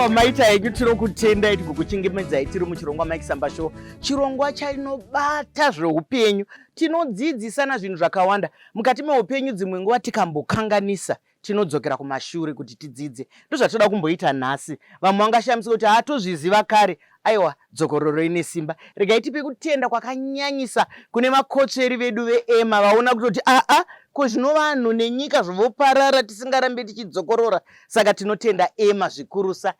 Aiwa maita yedu tiri kutenda iti kukuchingamidza tiri muchirongwa maichisamba show. Chirongwa chinobata zveupenyu. Tinodzidzisana zvinhu zvakawanda. Mukati meupenyu dzimwe nguva tikambokanganisa tinodzokera kumashure kuti tidzidze. Ndozvatoda kumboita nhasi. Vamwe vangashamiswa kuti hatozviziva kare. Aiwa dzokororo ine simba. Regai tipe kutenda kwakanyanyisa kune makotsveri vedu veEma vaona kuti ko zvino vanhu nenyika zvoparara tisingarambe tichidzokorora. Saka tinotenda Ema zvikurusa.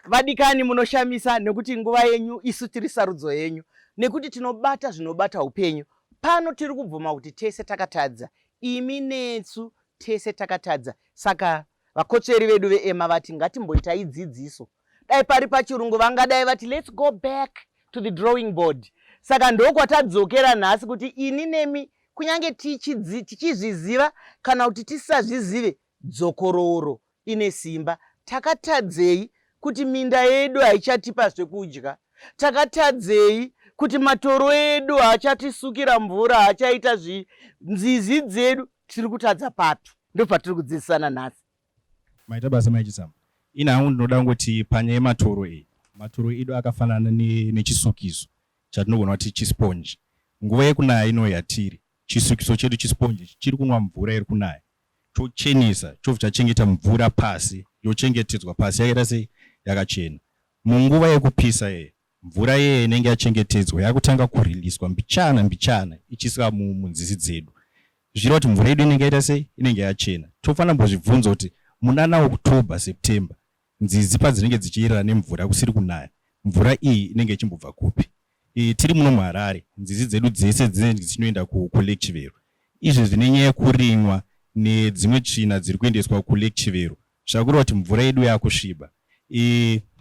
Vadikani munoshamisa nekuti nguva yenyu isu tiri sarudzo yenyu. Nekuti tinobata zvinobata upenyu. Pano tiri kubvuma kuti tese takatadza. Imi netsu tese takatadza. Saka vakotsveri vedu veEma vati ngatimboitai dzidziso. Dai pari pachirungu vangadai vati let's go back to the drawing board. Saka ndokwatadzokera nhasi kuti ini nemi kunyange tichizviziva kana kuti tisazvizive dzokororo ine simba. Takatadzei kuti minda yedu haichatipa zvekudya. Takatadzei kuti matoro edu hachatisukira mvura, hachaita nzizi dzedu. Tiri kutadza papi. Ndopatiri kudzidzisana nhasi. Maita basa maichisamba. Ina hangu ndinoda ngoti panya yematoro iyi. Matoro edu akafanana nechisukiso. Chatinogona kuti chisponji. Nguva yekunaya ino yatiri. Chisukiso chedu chisponji chiri kunwa mvura iri kunaya. Chochenesa, chobva chachengeta mvura pasi, yochengetedzwa pasi yakaita sei yakachena. Munguva yekupisa mvura inenge yachengetedzwa yakutanga kuriliswa mbichana ichisika munzizi dzedu. Zviro kuti mvura yedu inenge yaita sei inenge yachena. Tofana mbozvibvunza kuti munana October September nzizi padzinenge dzichiyerera nemvura kusiri kunaya. Mvura iyi inenge ichimbobva kupi? Tiri muno muHarare nzizi dzedu dzese dzinoenda kuLake Chivero. Izvi zvine nyaya yekurimwa nedzimwe tsvina dziri kuendeswa kuLake Chivero. Zvakureva kuti mvura yedu yakusviba.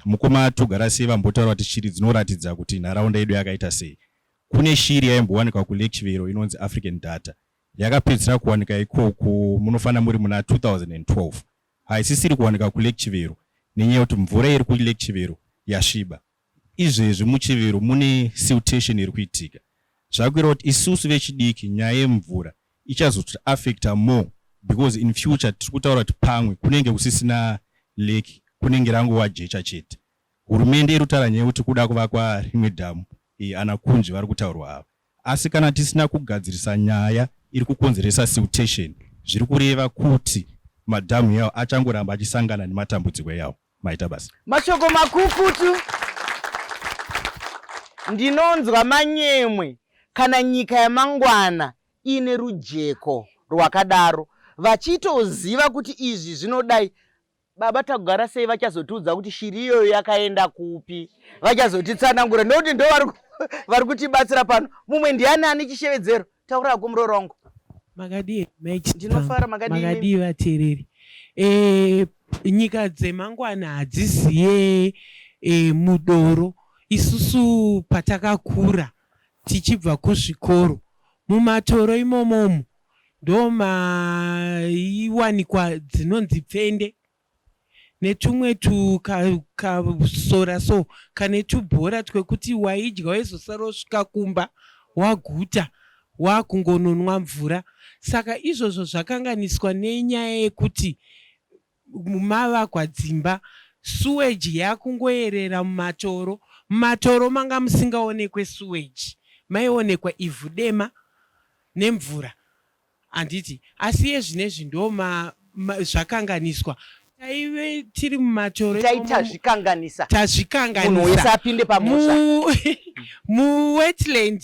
Mukoma togara sei vambotaura kuti shiri dzinoratidza kuti nharaunda yedu yakaita sei. Kune shiri yaimbowanikwa kuLake Chivero inonzi African Data. Yakapedzera kuwanika ikoko munofana muri muna 2012. Haisisiri kuwanika kuLake Chivero nenyaya kuti mvura iri kuLake Chivero yasviba. Izvezvi muChivero mune siltation iri kuitika. Zvakureva kuti isusu vechidiki nyaya yemvura ichazoti affecta more because in future tiri kutaura kuti pamwe kunenge kusisina lake, kunenge rangova jecha chete. Hurumende iri kutaura nyaya yekuti kuda kuvakwa rimwe dhamu anakunzvi vari kutaurwa ava. Asi kana tisina kugadzirisa nyaya iri kukonzeresa siltation, zviri kureva kuti madhamu yawo achangoramba achisangana nematambudziko yawo. Maita basa. Mashoko makukutu. Ndinonzwa manyemwe kana nyika yamangwana ine rujeko rwakadaro. Vachitoziva kuti izvi zvinodai. Baba tagara sei vachazotiudza kuti shiri iyoyo yakaenda kupi. Vachazotitsanangura ndokuti ndo vari kutibatsira pano. Mumwe ndiani ane chishevedzero? Taura kumuroro wangu. Makadi ndinofara makadi vateereri. Nyika dzemangwana hadziziye mudoro. Isusu patakakura tichibva kuzvikoro mumatoro imomomo ndo maiwanikwa dzinonzi pfende netumwe tukasora so kane tubhora twekuti waidya waizosara usvika kumba waguta wakungononwa mvura. Saka izvozvo zvakanganiswa nenyaya yekuti mavakwa dzimba suweji yakungoyerera mumatoro. Mumatoro manga musingaonekwe suweji, maionekwa ivhu dema nemvura. Handiti asi yezvinezvi ndo zvakanganiswa. Taive tiri mumatoro tazvikanganisa. Munhu wese apinde pamusha. Muwetland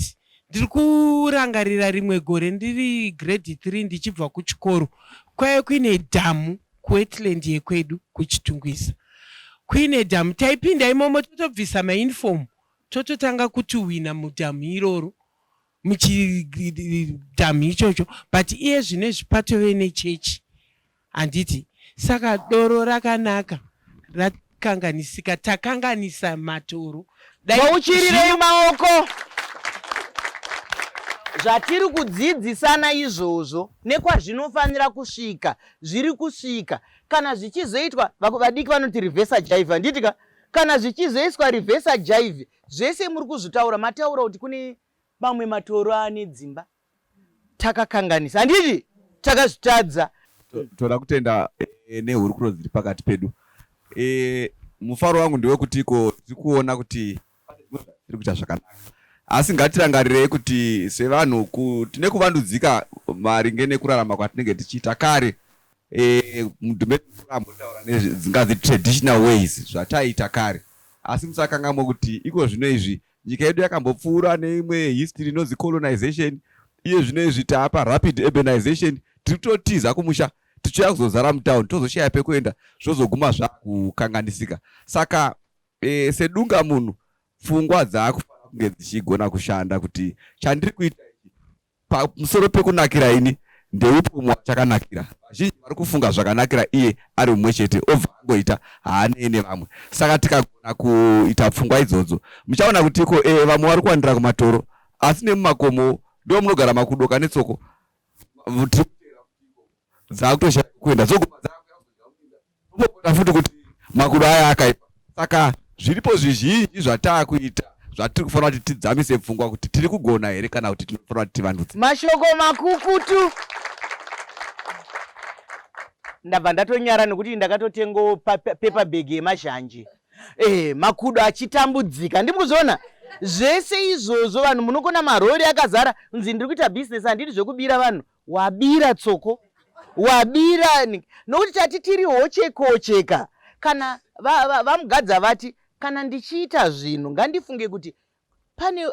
ndiri kurangarira rimwe gore ndiri grade 3 ndichibva kuchikoro. Kwaive kuine dhamu kuwetland yekwedu kuchitungwisa. Kuine dhamu taipinda imomo totobvisa mauniform tototanga kutuhwina mudhamu iroro muchidhamu ichocho. But iye zvine zvipatove nechechi handiti. Saka doro rakanaka rakanganisika. Takanganisa matoro. Vauchirirei maoko. Zvatiri kudzidzisana izvozvo nekwazvinofanira kusvika zviri kusvika. Kana zvichizoitwa vadiki vanoti reverse jive handitika. Kana zvichizoiswa reverse jive zvese muri kuzvitaura mataura kuti kune mamwe matoro ane dzimba. Takakanganisa handiti takazvitadza. Toda kutenda nehurukuro dziri pakati pedu. Mufaro wangu ndewekuti tiri kuona kuti tiri kuita zvakanaka, asi ngatirangarirei kuti sevanhu tine kuvandudzika maringe nekurarama kwatinenge tichiita kare. Mudhu medu munotaura nezvingazi traditional ways zvataita kare, asi musakanganwa kuti iko zvino izvi nyika yedu yakambopfuura neimwe history inonzi colonization. Iye zvino izvi taapa rapid urbanization, tiri kutotiza kumusha tichiuya kuzozara mutauni, tozoshaya pekuenda, zvozoguma zvakukanganisika. Saka sedunga munhu pfungwa dzakufanira kunge dzichigona kushanda kuti chandiri kuita pamusoro pekunakira ini ndeupo mwachakanakira. Vazhinji vari kufunga zvakanakira iye ari mumwe chete, obva angoita haanei nevamwe. Saka tikagona kuita pfungwa idzodzo, muchaona kuti vamwe vari kuwandira kumatoro, asi nemumakomo ndo munogara makudoka netsoko dzakutoshaya kuenda dzoguma dzakupota futi kuti makudo aya akaipa. Saka zviripo zvizhinji zvataakuita zvatiri kufanira kuti tidzamise pfungwa kuti tiri kugona here kana kuti tinofanira kuti tivandudze. Mashoko makukutu. Ndabva ndatonyara nekuti ndakatotengawo paper bag yemazhanje. Makudo achitambudzika. Ndimuzona zvese izvozvo vanhu munokona marori akazara nzi ndiri kuita business handiri zvekubira vanhu. Wabira tsoko. Wabira nokuti tati tiri hochekocheka. Kana vamugadza vati kana ndichiita zvinhu ngandifunge kuti pane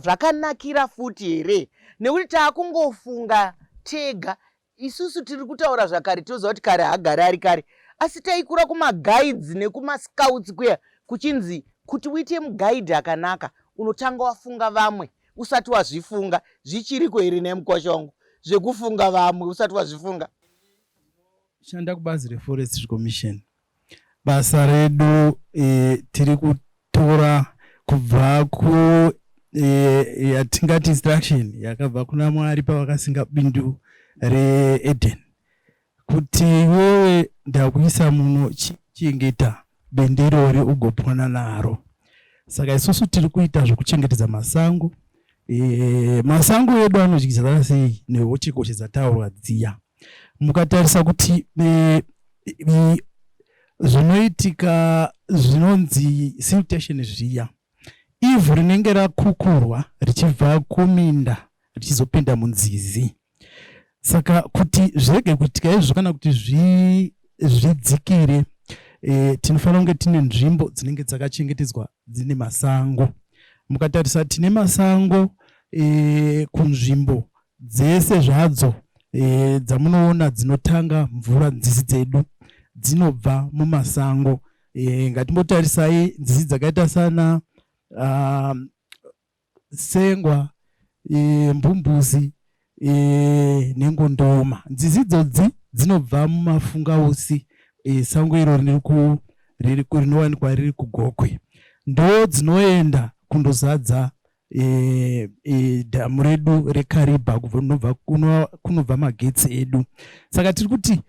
zvakanakira futi here, nekuti taakungofunga tega. Isusu tiri kutaura zvakare toziva kuti kare hagare ari kare, asi taikura kumaguides nekumascouts kuya kuchinzi kuti uite mugaidhi akanaka unotanga wafunga vamwe usati wazvifunga. Zvichiriko here nemukwasha wangu zvekufunga vamwe usati wazvifunga? Shanda kubazi reforestry commission. Basa redu tiri kutora kubva ku yatingati instruction yakabva kuna Mwari pavakasinga bindu reEden, kuti wewe ndakuisa muno chengeta benderori ugopona naro. Saka isusu tiri kuita zvokuchengetedza masango. Masango edu anodyisa sei nehochekoche dzataurwa dziya. Mukatarisa kuti zvinoitika zvinonzi siltation zviya, ivhu rinenge rakukurwa richibva kuminda richizopinda munzizi. Saka kuti zvirege kuitika izvo kana kuti zvidzikire, tinofanira kunge tine nzvimbo dzinenge dzakachengetedzwa dzine masango. Mukatarisa tine masango kunzvimbo dzese zvadzo dzamunoona dzinotanga mvura nzizi dzedu dzinobva mumasango. Ngatimbotarisai nzizi dzakaita sana Sengwa, Mbumbuzi neNgondoma. Nzizi idzodzi dzinobva mumafungausi, sango iro rinowanikwa riri kuGokwe, ndo dzinoenda kundozadza dhamu redu reKariba kunobva magetsi edu. Saka tiri kuti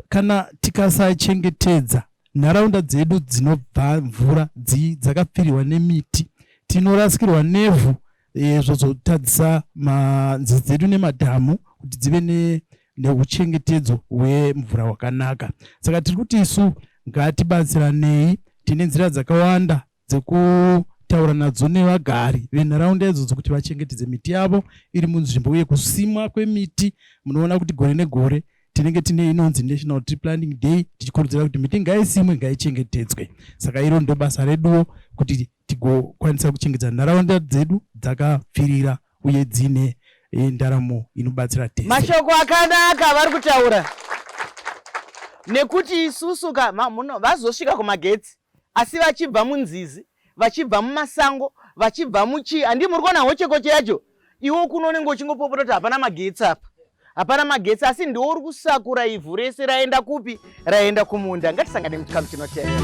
kana tikasachengetedza nharaunda dzedu dzinobva mvura dzakapfirirwa nemiti, tinorasikirwa nevhu, zvozotadzisa nzizi dzedu nemadhamu kuti dzive neuchengetedzo hwemvura hwakanaka. Saka tiri kuti isu ngatibatsiranei, tine nzira dzakawanda dzekutaura nadzo nevagari venharaunda idzodzo kuti vachengetedze miti yavo iri munzvimbo, uye kusimwa kwemiti. Munoona kuti gore negore tinenge tine inonzi National Tree Planting Day, tichikurudzira kuti miti ngaisimwe ngaichengetedzwe. Saka iro ndo basa reduwo kuti tigokwanisa kuchengetedza nharaunda dzedu dzakapfirira uye dzine ndaramo inobatsira tese. Mashoko akanaka vari kutaura, nekuti isusu vazosvika kumagetsi asi vachibva munzizi, vachibva mumasango, vachibva handi muri kuona hochekoche yacho. Iwo kunonenge uchingopopota kuti hapana magetsi apa, hapana magetsi, asi ndiwo uri kusakura ivhu rese raenda kupi? Raenda kumunda. Ngatisangane muchikamu chinotevera.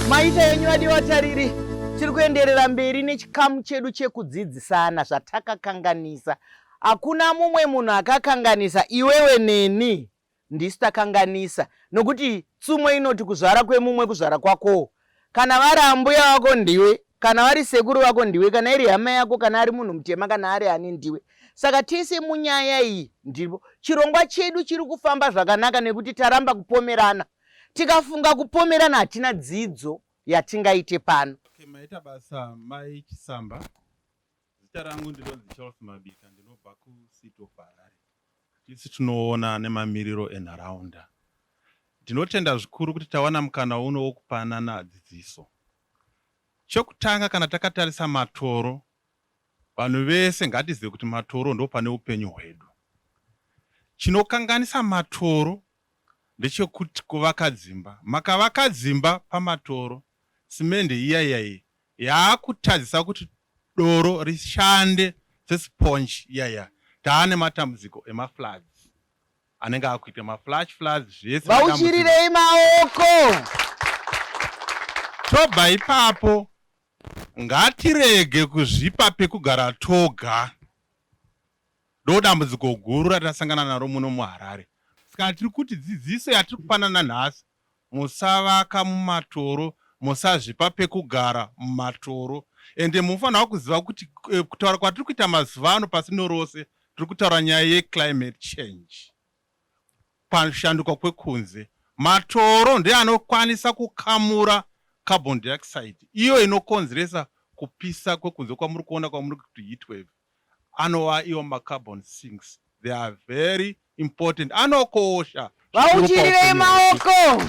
Maita yenyu adi vatariri, tiri kuenderera mberi nechikamu chedu chekudzidzisana zvatakakanganisa. Hakuna mumwe munhu akakanganisa, iwewe neni ndisi takanganisa, nokuti tsumo inoti kuzvara kwemumwe kuzvara kwako. Kana vari ambuya wako ndiwe, kana wari sekuru wako ndiwe, kana iri hama yako, kana ari munhu mutema, kana ari ani ndiwe. Saka tese munyaya iyi ndipo chirongwa chedu chiri kufamba zvakanaka nekuti taramba kupomerana. Tikafunga kupomerana hatina dzidzo yatingaite pano. Okay, maita basa Mai Chisamba. Zita rangu ndinonzi Charles Mabika, ndinobva kuCity of Harare. Tisi tunoona nemamiriro enharaunda. Ndinotenda zvikuru kuti tawana mukana uno wokupanana dzidziso. Chokutanga kana takatarisa matoro, vanhu vese ngatizive kuti matoro ndo pane upenyu hwedu. Chinokanganisa matoro ndechekuti kuvaka dzimba. Makavaka dzimba pamatoro, simende iya yaakutadzisa kuti doro rishande sesponge iya. Taane matambudziko emafloods anenge akuita maflash floods zvese. Vauchirirei maoko. Tobva ipapo ngatirege kuzvipa pekugara toga. Dambudziko guru ratasangana naro muno muHarare. Saka tiri kuti dzidziso yatiri kupanana nhasi, musavaka mumatoro, musazvipa pekugara mumatoro. Ende mufanira kuziva kuti kutaura kwatiri kuita mazuva ano pasino rose, tiri kutaura nyaya yeclimate change. Pashanduka kwekunze, matoro ndiye anokwanisa kukamura carbon dioxide, iyo inokonzeresa kupisa kwekunze kwamuri kuona kwamuri kuti heat wave. Anova iwo macarbon sinks. They are very important. Anokosha. Vauchirirei maoko.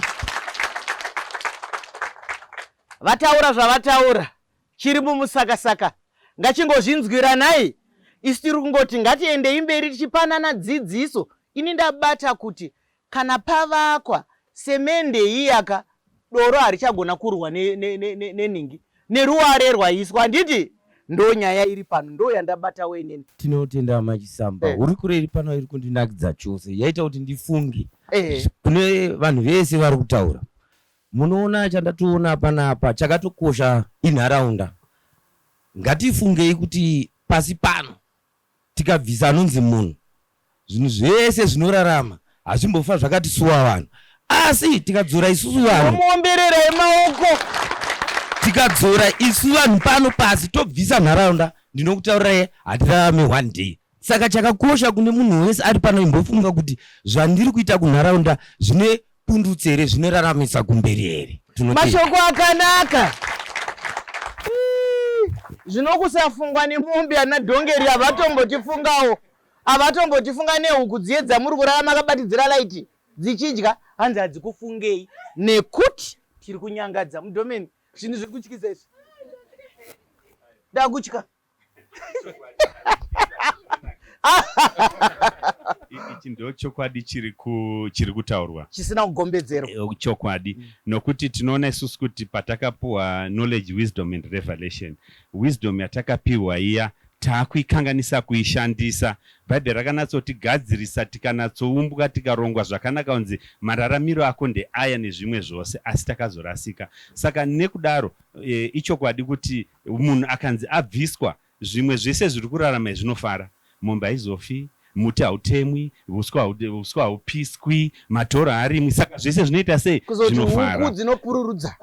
Vataura zvavataura. Chiri mumusakasaka. Ngachingozvinzwiranai. Isi tiri kungoti ngatiendei mberi tichipanana dzidziso. Ini ndabata kuti kana pavakwa semende iyaka doro harichagona kurwa neningi. Neruware rwaiswa. Handiti? Ndo nyaya iri pano, ndo yandabata wenene. Tinotenda Machisamba. Uri kureri pano iri kundinakidza chose. Yaita kuti ndifunge. Kune vanhu vese vari kutaura. Munoona chandatoona panapa chakatokosha inharaunda. Ngatifungei kuti pasi pano tikabvisa anonzi munhu, zvinhu zvese zvinorarama hazvimbofa zvakatisuwa vanhu. Asi tikadzora isusu vanhu. Muombererei maoko. Tikadzora isu vanhu pano pasi tobvisa nharaunda, ndinokutaurirai hatirarame one day. Saka chakakosha kune munhu wese ari pano imbofunga kuti zvandiri kuita kunharaunda zvine pundutso here, zvinoraramisa kumberi here. Mashoko akanaka. Zvinokusafungwa nemombe anadhongeri avatombotifungawo. Avatombotifunga nehuku dziedza muri kurarama akabatidzira laiti dzichidya, hanzi hadzikufungei nekuti tiri kunyangadza mudomeni. Zvinhu zviri kutyisa izvi. Ndakutya. Ichi ndo chokwadi chiri kutaurwa. Chisina kugombedzerwa. Chokwadi. Nokuti tinoona isusu kuti patakapuwa knowledge, wisdom and revelation. Wisdom yatakapiwa iya taakuikanganisa kuishandisa. Bhaibheri rakanatsotigadzirisa tikanatsoumbwa tikarongwa zvakanaka kunzi mararamiro ako ndeaya nezvimwe zvose, asi takazorasika. Saka nekudaro ichokwadi kuti munhu akanzi abviswa, zvimwe zvese zviri kurarama zvinofara. Mombe haizofi, muti hautemwi, uswa haupiswi, matoro harimwi. Saka zvese zvinoita sei? Zvinofara. Huku dzinopururudza.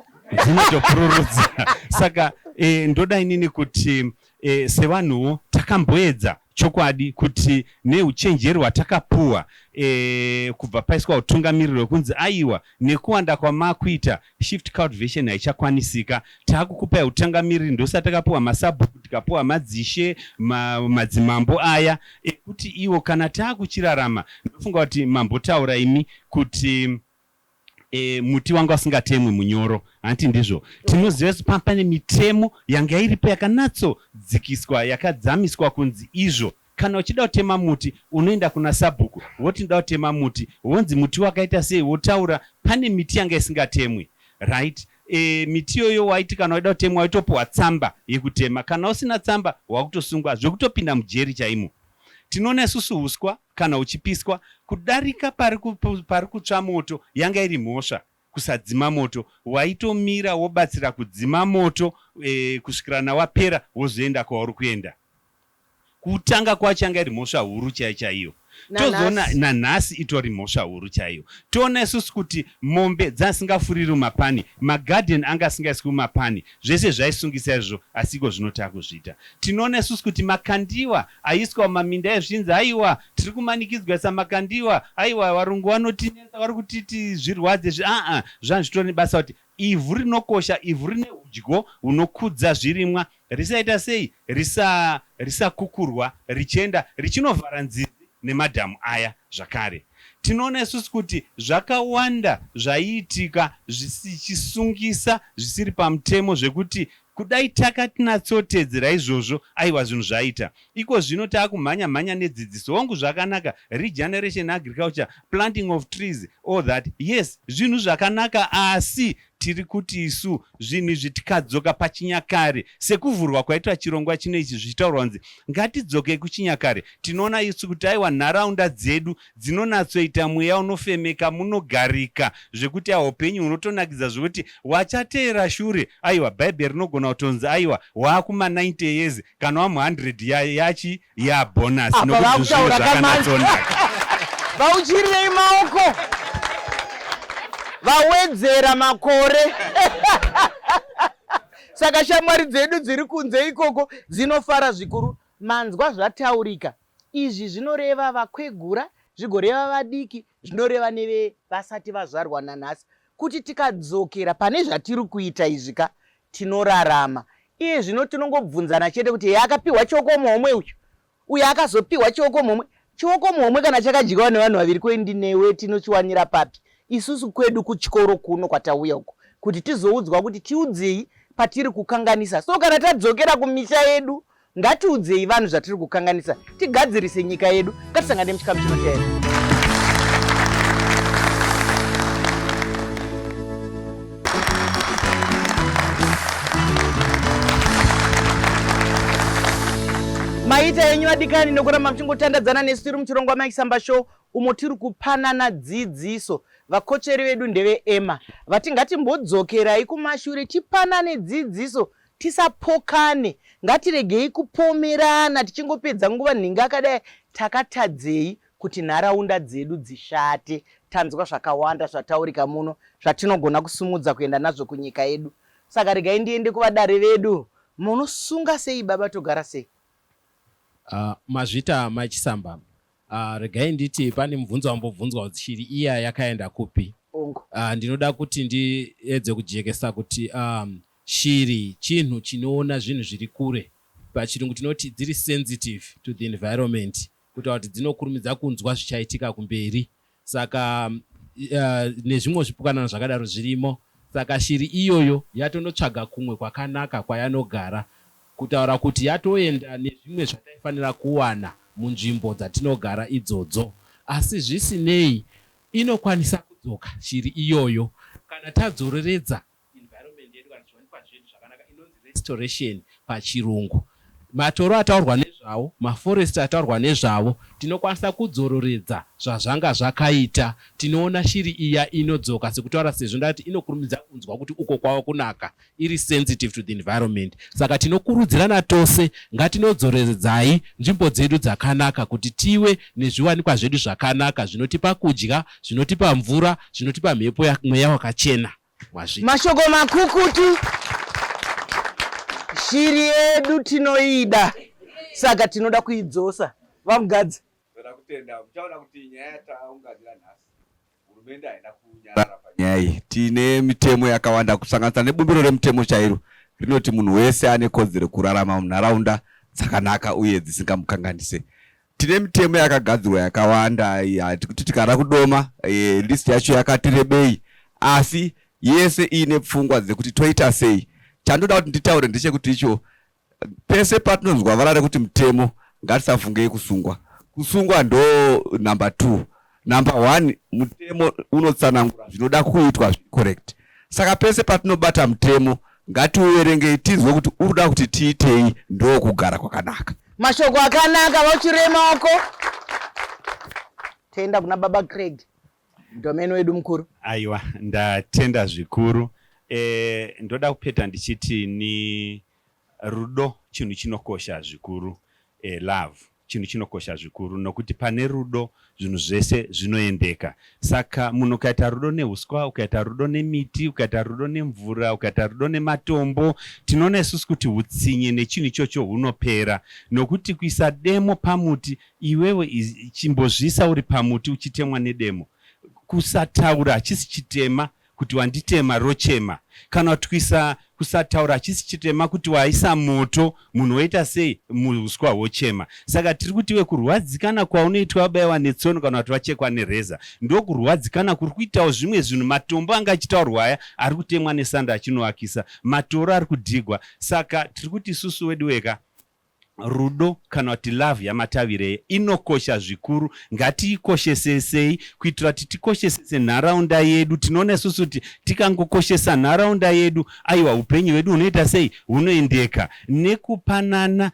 Dzinotopururudza. Saka ndoda inini kuti sevanhuwo takamboedza chokwadi kuti neuchenjeri hwatakapuwa kubva paiswa utungamiriro wekunzi aiwa nekuwanda kwamakuita shift cultivation haichakwanisika. Taakukupai utungamiriri ndosatakapuwa masabhuku, tikapuwa madzishe, madzimambo aya ekuti iwo kana taakuchirarama. Ndofunga kuti mambotaura imi kuti muti wanga usingatemwi munyoro. Hanti ndizvo. Tinoziva kuti pane mitemo yanga iripo yakanatsodzikiswa, yakadzamiswa kunzi izvo. Kana uchida kutema muti, unoenda kuna sabhuku, woti nda kutema muti, wonzi muti wakaita sei, wotaura pane miti yanga isingatemwi. Right? Miti yoyo waiti kana waida kutemwa waitopuwa tsamba yekutema. Kana usina tsamba wakutosungwa zvekutopinda mujeri chaimo. Tinoona isusu uswa kana uchipiswa kudarika pari kutsva moto yanga iri mhosva kusadzima moto, waitomira wobatsira kudzima moto kusvikira wapera wozoenda kwauri kuenda. Kutanga kwacho yanga iri mhosva huru chaiyo. tozoona nanhasi itori mhosva huru chaiyo. Toona isusu kuti mombe dzasingafuriri mumapani, magadheni anga asingaiswi mumapani, zvese zvaisungisa izvo, asi iko zvino takuzviita. Tinoona isusu kuti makandiwa aiswa mumaminda ezvinzi, aiwa tiri kumanikidzwa samakandiwa, aiwa varungu vanotinetsa vari kutiti zvirwadze zvanzi zvitori nebasa kuti ivhu rinokosha, ivhu rine udyo hunokudza zvirimwa, risaita sei risakukurwa richienda richinovhara nzizi nemadhamu aya zvakare. Tinoona isusu kuti zvakawanda zvaiitika zvichisungisa zvisiri pamutemo zvekuti kudai takatinatsotedzera izvozvo aiwa zvinhu zvaita. Iko zvino taakumhanya nedzidziso wangu zvakanaka, regeneration agriculture, planting of trees, all that. Yes, zvinhu zvakanaka, asi tiri kuti isu zvinhu izvi tikadzoka pachinyakare sekuvhurwa kwaitwa chirongwa chino ichi zvichitaurwa kunzi ngatidzokei kuchinyakare. Tinoona isu kuti aiwa nharaunda dzedu dzinonatsoita mweya unofemeka, munogarika zvekuti upenyu hunotonakidza zvekuti wachateera shure, aiwa bhaibheri rinogona kutonzi aiwa waakuma 90 years kana wamu 100 yachi yabonus nokuti zvinhu zvakanatsonaka. Vauchirirei maoko, vawedzera makore. Saka shamwari dzedu dziri kunze ikoko dzinofara zvikuru. Manzwa zvataurika. Izvi zvinoreva vakwegura, zvigoreva vadiki, zvinoreva neve vasati vazvarwa nanhasi. Kuti tikadzokera pane zvatiri kuita izvika, tinorarama. Iye zvino tinongobvunzana chete kuti yakapiwa chioko muhomwe uyu, uyu akazopiwa chioko muhomwe. Chioko muhomwe kana chakadyiwa nevanhu vaviri, kwendi newe tinochiwanira papi? Isusu kwedu kuchikoro kuno kwatauya uko kuti tizoudzwa kuti tiudzei patiri kukanganisa. So kana tadzokera kumisha yedu, ngatiudzei vanhu zvatiri kukanganisa, tigadzirise nyika yedu. Ngatisangane muchikamu chinoteera. Maita yenyu adikani nokuramba muchingotandadzana nesu tiri muchirongwa maichisambashow umo tiri kupanana dzidziso. Vakocheri vedu ndeve Emma vati ngatimbodzokerayi kumashure tipanane dzidziso, tisapokane, ngatiregei kupomerana tichingopedza nguva nhinga akadai. Takatadzei kuti nharaunda dzedu dzishate. Tanzwa zvakawanda zvataurika muno zvatinogona kusumudza kuenda nazvo kunyika yedu. Saka regai ndiende kuvadare vedu. Munosunga sei baba, togara sei? Mazvita maichisamba. Regai nditi pane mubvunzo wambobvunzwa kuti shiri iya yakaenda kupi. Ndinoda kuti ndiedze kujekesa kuti shiri chinhu chinoona zvinhu zviri kure. Pachirungu tinoti dziri sensitive to the environment, kuti dzinokurumidza kunzwa zvichaitika kumberi. Saka nezvimwe zvipukanana zvakadaro zvirimo. Saka shiri iyoyo yatonotsvaga kumwe kwakanaka kwayanogara, kutaura kuti yatoenda nezvimwe zvataifanira kuwana munzvimbo dzatinogara idzodzo. Asi zvisinei inokwanisa kudzoka shiri iyoyo kana tadzoreredza environment yedu, kana chiwanikwa zvedu zvakanaka, inonzi restoration pachirungu. Matoro ataurwa nezvawo, maforest ataurwa nezvawo, tinokwanisa kudzororedza zvazvanga zvakaita. Tinoona shiri iya inodzoka, sekutaura sezvo ndati inokurumidza kunzwa kuti uko kwawo kunaka, iri sensitive to the environment. Saka tinokurudzirana tose ngatinodzoredzai nzvimbo dzedu dzakanaka kuti tive nezviwanikwa zvedu zvakanaka zvinotipa kudya, zvinotipa mvura, zvinotipa mhepo mweya wakachena. Mashoko makukutu. Shiri yedu tinoida, saka tinoda kuidzosa. Vamugadzi. Ndoda kutenda muchaona kuti nyaya taungadzira nhasi hurumende haina kunyarara panyaya iyi. Tine mitemo yakawanda kusanganisa nebumbiro remutemo chairo rinoti munhu wese ane kodzero kurarama munharaunda dzakanaka uye dzisingamukanganise. Tine mitemo yakagadzirwa yakawanda, kuti tikada kudoma list yacho yakati rebei, asi yese ine pfungwa dzekuti toita sei. Chandoda kuti nditaure ndechekuti icho pese patinonzwa vara rekuti mutemo ngatisafungei kusungwa. Kusungwa ndo number 2. Number 1, mutemo unotsanangura zvinoda kuitwa zviri correct. Saka pese patinobata mutemo ngatiuverengei tizwe kuti uruda kuti tiitei, ndo kugara kwakanaka. Mashoko akanaka, vauchirei maoko. Tenda kuna baba Craig, domeno wedu mukuru. Aiwa, ndatenda zvikuru. Ndoda kupeta ndichiti ni rudo chinhu chinokosha zvikuru. Love chinhu chinokosha zvikuru, nokuti pane rudo zvinhu zvese zvinoendeka. Saka munhu ukaita rudo neuswa, ukaita rudo nemiti, ukaita rudo nemvura, ukaita rudo nematombo, tinoona isusu kuti utsinye nechinhu ichocho hunopera, nokuti kuisa demo pamuti, iwewe chimbozvisa uri pamuti uchitemwa nedemo. Kusataura hachisi chitema kuti wanditema rochema, kana kuti kusataura hachisi chitema kuti waisa moto munhu woita sei muuswa wochema. Saka tiri kuti iwe kurwadzikana kwaunoitwa wabayiwa netsono kana kuti wachekwa nereza ndokurwadzikana kuri kuitawo zvimwe zvinhu. Matombo anga achitaurwa aya ari kutemwa nesanda achinovakisa, matoro ari kudhigwa. Saka tiri kuti isusu wedu weka rudo kana kuti love yamatavirei inokosha zvikuru. Ngatiikoshesei kuitira kuti tikoshesese nharaunda yedu. Tinoona isusu kuti tikangokoshesa nharaunda yedu, aiwa upenyu hwedu hunoita sei hunoendeka, nekupanana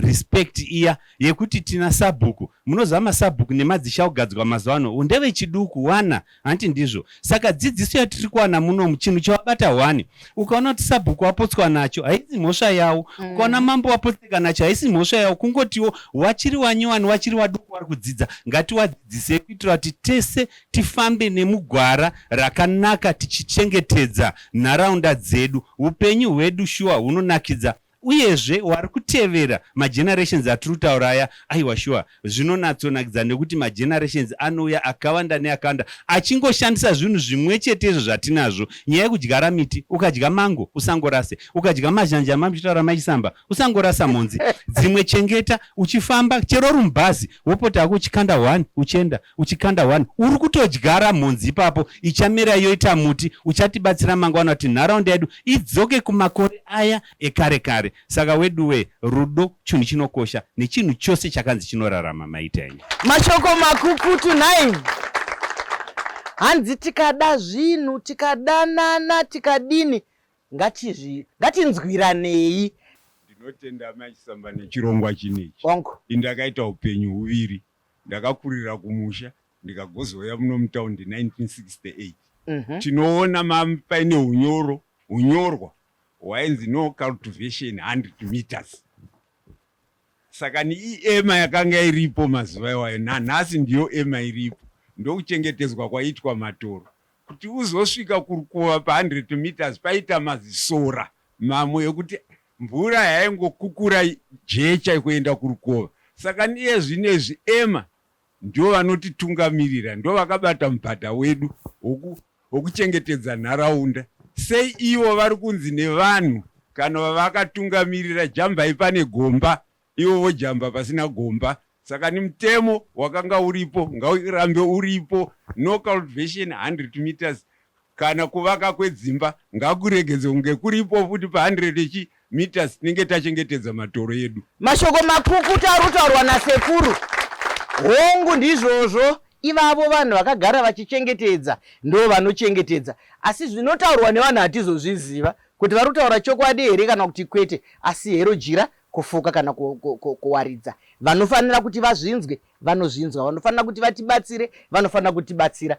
respect iya yekuti tina sabhuku. Munoziva masabhuku nemadzisha kugadzirwa mazuva ano ndevechiduku 1 hanti ndizvo. Saka dzidziso yatiri kuwana muno chinhu chawabata 1, ukaona kuti sabhuku wapotswa nacho haisi mhosva yawo, ukaona mambo wapotseka nacho haisi mhosva yawo, kungotiwo wachiri wanyowani wachiri waduku wari kudzidza. Ngatiwadzidzisei kuitira kuti tese tifambe nemugwara rakanaka tichichengetedza nharaunda dzedu, upenyu hwedu shuwa hunonakidza. Uyezve wari kutevera magenerations atiri kutaura aya, aiwa shuwa zvinonatsonakidza nekuti magenerations anouya akawanda neakawanda achingoshandisa zvinhu zvimwe chetezvo zvatinazvo. Nyaya yekudyara miti, ukadya mango usangorase, ukadya mazhanja mamchitaura maichisamba usangorasa monzi. Dzimwe chengeta, uchifamba chero rumubhazi wopota hako uchikanda 1 uchenda uchikanda 1 uri kutodyara monzi ipapo ichamera yoita muti uchatibatsira mangwana kuti nharaunda yedu idzoke kumakore aya ekare kare. Saka weduwe rudo chinhu chinokosha nechinhu chose chakanzi chinorarama maita enyu. Mashoko makukutu 9. Hanzi tikada zvinhu, tikadanana, tikadini, ngatinzwiranei. Ndinotenda maichisamba nechirongwa chinechi. Indakaita upenyu huviri. Ndakakurira kumusha, ndikagozoya muno mutaundi 1968. Tinoona paine hunyorwa wainzi no cultivation 100 meters. Saka ni ema yakanga iripo mazuva iwayo, nanhasi ndiyo ema iripo. Ndokuchengetedzwa kwaitwa matoro. Kuti uzosvika kurukova pa 100 meters paita mazisora mamwe ekuti mvura yaingokukura jecha kuenda kurukova. Saka niye zvinezvi ema ndio vanotitungamirira, ndio vakabata mubhadha wedu wokuchengetedza nharaunda. Sei ivo vari kunzi nevanhu kana vakatungamirira jambai pane gomba, ivo vojamba pasina gomba. Saka ni mutemo wakanga uripo ngaurambe uripo. No cultivation 100 meters. Kana kuvaka kwedzimba ngakuregedze kunge kuripo futi pa 100 meters tinenge tachengetedza matoro edu. Mashoko makukutu arutaurwa nasekuru. Hongu ndizvozvo. Ivavo vanhu vakagara vachichengetedza ndo vanochengetedza. Asi zvinotaurwa nevanhu hatizozviziva kuti vari kutaura chokwadi here kana kuti kwete. Asi hero jira kufuka kana kuwaridza. Vanofanira kuti vazvinzwe, vanozvinzwa. Vanofanira kuti vatibatsire, vanofanira kutibatsira.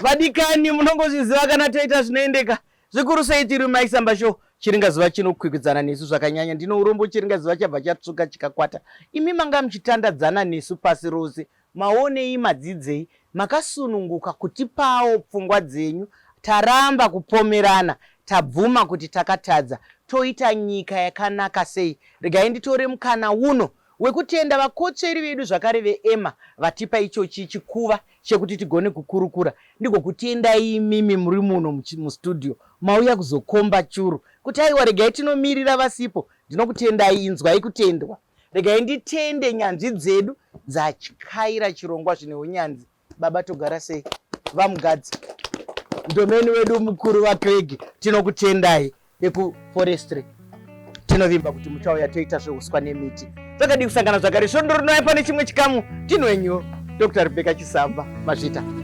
Vadikani munongozviziva kana taita zvinoendeka. Zvikuru sei tiri maichisamba show. Chiringazuva chinokwikwidzana nesu zvakanyanya. Ndino urombo chiringazuva chabva chatsvuka chikakwata. Imi manga muchitandadzana nesu pasi rose. Maonei, madzidzei, makasununguka kutipawo pfungwa dzenyu. Taramba kupomerana, tabvuma kuti takatadza, toita nyika yakanaka sei. Regai nditore mukana uno wekutenda vakotsveri vedu zvakare veEma vatipa ichochi chikuva chekuti tigone kukurukura. Ndiko kutendai imimi muri muno mustudio, mauya kuzokomba churu kuti aiwa regai tinomirira vasipo. Ndinokutendai, inzwai kutendwa. Regai nditende nyanzvi dzedu dzatyaira chirongwa zvine unyanzi. Baba togara sei? Vamugadzi ndomeni wedu mukuru waPegi, tinokutendai. Ekuforestry tinovimba kuti muchauya toita zveuswa nemiti. Zvakadi kusangana zvakare. Shondoro noya pane chimwe chikamu. Tinwenyu Dr. Rebecca Chisamba. Mazvita.